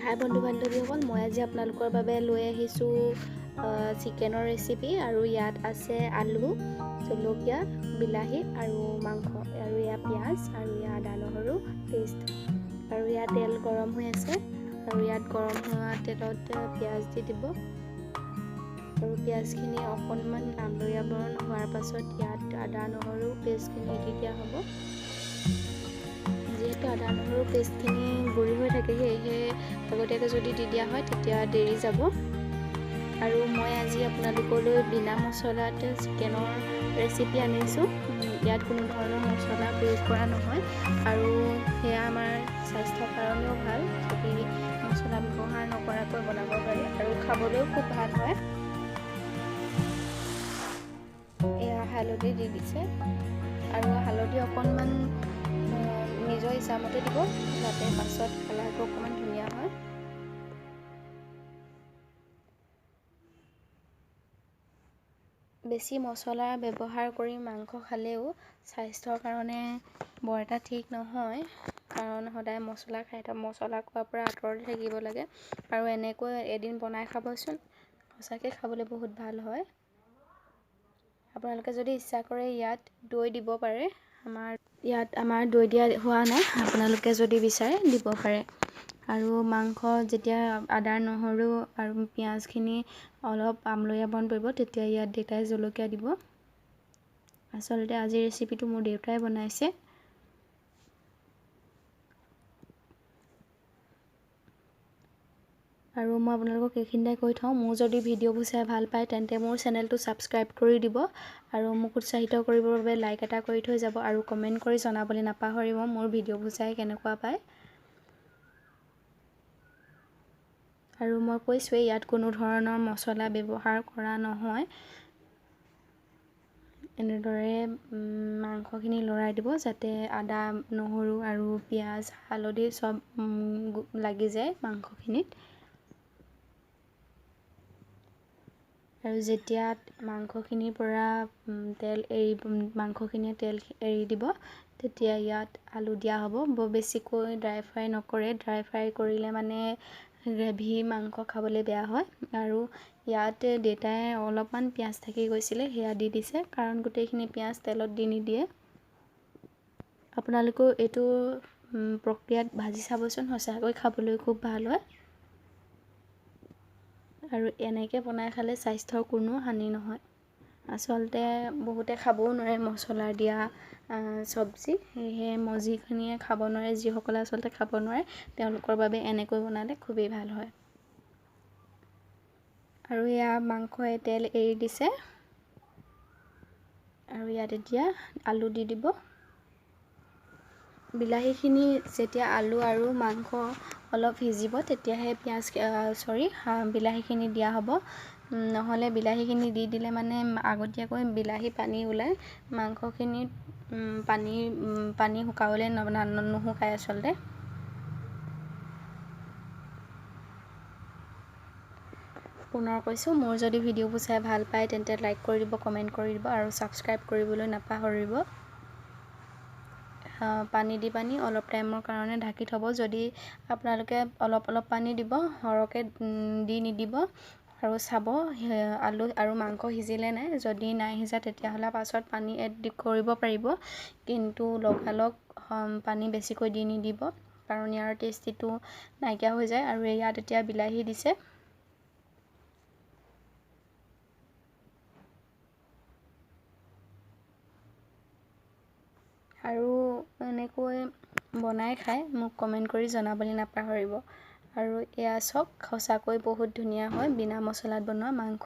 হাই বন্ধু বান্ধৱীসকল, মই আজি আপোনালোকৰ বাবে লৈ আহিছোঁ চিকেনৰ ৰেচিপি। আৰু ইয়াত আছে আলু, জলকীয়া, বিলাহী আৰু মাংস, আৰু ইয়াত পিঁয়াজ, আৰু ইয়াত আদা নহৰু পেষ্ট, আৰু ইয়াত তেল গৰম হৈ আছে। আৰু ইয়াত গৰম হোৱা তেলত পিঁয়াজ দি দিব, আৰু পিঁয়াজখিনি অকণমান আমলৰীয়া বৰণ হোৱাৰ পাছত ইয়াত আদা নহৰু পেষ্টখিনি দি দিয়া হ'ব। যিহেতু আদা নহৰু পেষ্টখিনি গুড়ি হৈ থাকে, সেয়েহে আগতীয়াকৈ যদি দি দিয়া হয় তেতিয়া দেৰি যাব। আৰু মই আজি আপোনালোকলৈ বিনা মছলাত চিকেনৰ ৰেচিপি আনিছোঁ। ইয়াত কোনো ধৰণৰ মছলা প্ৰয়োগ কৰা নহয়, আৰু সেয়া আমাৰ স্বাস্থ্যৰ কাৰণেও ভাল। যদি মছলা ব্যৱহাৰ নকৰাকৈ বনাব পাৰি, আৰু খাবলৈও খুব ভাল হয়। এয়া হালধি দি দিছে, আৰু হালধি অকণমান নিজৰ ইচ্ছামতে দিব, যাতে পাছত কালাৰটো অকণমান ধুনীয়া হয়। বেছি মছলা ব্যৱহাৰ কৰি মাংস খালেও স্বাস্থ্যৰ কাৰণে বৰ এটা ঠিক নহয়, কাৰণ সদায় মছলা খোৱাৰ পৰা আঁতৰতে থাকিব লাগে। আৰু এনেকৈ এদিন বনাই খাবচোন, সঁচাকৈ খাবলৈ বহুত ভাল হয়। আপোনালোকে যদি ইচ্ছা কৰে ইয়াত দৈ দিব পাৰে। ইয়াত আমাৰ দৈ দিয়া হোৱা নাই, আপোনালোকে যদি বিচাৰে দিব পাৰে। আৰু মাংস যেতিয়া আদা নহৰু আৰু পিঁয়াজখিনি অলপ আমলৰীয়া বৰণ পৰিব, তেতিয়া ইয়াত দেউতাই জলকীয়া দিব। আচলতে আজিৰ ৰেচিপিটো মোৰ দেউতাই বনাইছে। আৰু মই আপোনালোকক এইখিনিতে কৈ থওঁ, মোৰ যদি ভিডিঅ'বোৰ চাই ভাল পায় তেন্তে মোৰ চেনেলটো ছাবস্ক্ৰাইব কৰি দিব, আৰু মোক উৎসাহিত কৰিবৰ বাবে লাইক এটা কৰি থৈ যাব, আৰু কমেণ্ট কৰি জনাবলৈ নাপাহৰিব মোৰ ভিডিঅ'বোৰ চাই কেনেকুৱা পায়। আৰু মই কৈছোঁৱেই, ইয়াত কোনো ধৰণৰ মছলা ব্যৱহাৰ কৰা নহয়। এনেদৰে মাংসখিনি লৰাই দিব, যাতে আদা নহৰু আৰু পিঁয়াজ হালধি চব লাগি যায় মাংসখিনিত। আৰু যেতিয়া মাংসখিনিৰ পৰা মাংসখিনিয়ে তেল এৰি দিব, তেতিয়া ইয়াত আলু দিয়া হ'ব। বৰ বেছিকৈ ড্ৰাই ফ্ৰাই নকৰে, ড্ৰাই ফ্ৰাই কৰিলে মানে গ্ৰেভি মাংস খাবলৈ বেয়া হয়। আৰু ইয়াত দেউতাই অলপমান পিঁয়াজ থাকি গৈছিলে, সেয়া দি দিছে, কাৰণ গোটেইখিনি পিঁয়াজ তেলত দি নিদিয়ে। আপোনালোকেও এইটো প্ৰক্ৰিয়াত ভাজি চাবচোন, সঁচাকৈ খাবলৈ খুব ভাল হয়। আৰু এনেকৈ বনাই খালে স্বাস্থ্যৰ কোনো হানি নহয়। আচলতে বহুতে খাবও নোৱাৰে মছলা দিয়া চব্জি, সেয়েহে যিখিনিয়ে খাব নোৱাৰে, যিসকলে আচলতে খাব নোৱাৰে, তেওঁলোকৰ বাবে এনেকৈ বনালে খুবেই ভাল হয়। আৰু এয়া মাংসই তেল এৰি দিছে, আৰু ইয়াত এতিয়া আলু দি দিব। বিলাহীখিনি যেতিয়া আলু আৰু মাংস অলপ সিজিব, তেতিয়াহে বিলাহীখিনি দিয়া হ'ব। নহ'লে বিলাহীখিনি দি দিলে মানে আগতীয়াকৈ বিলাহী পানী ওলায়, মাংসখিনিত পানী শুকাবলৈ নুশুকায় আচলতে। পুনৰ কৈছোঁ, মোৰ যদি ভিডিঅ'বোৰ চাই ভাল পায় তেন্তে লাইক কৰি দিব, কমেণ্ট কৰি দিব, আৰু ছাবস্ক্ৰাইব কৰিবলৈ নাপাহৰিব। পানী অলপ টাইমৰ কাৰণে ঢাকি থ'ব। যদি আপোনালোকে অলপ পানী দিব, সৰহকৈ দি নিদিব, আৰু চাব আলু আৰু মাংস সিজিলে নাই। যদি নাই সিজা তেতিয়াহ'লে পাছত পানী এড কৰিব পাৰিব, কিন্তু লগালগ পানী বেছিকৈ দি নিদিব, কাৰণ ইয়াৰ টেষ্টিটো নাইকিয়া হৈ যায়। আৰু ইয়াত এতিয়া বিলাহী দিছে। আৰু এনেকৈ বনাই খাই মোক কমেণ্ট কৰি জনাবলৈ নাপাহৰিব। আৰু এয়া চাওক, সঁচাকৈ বহুত ধুনীয়া হয় বিনা মছলাত বনোৱা মাংস।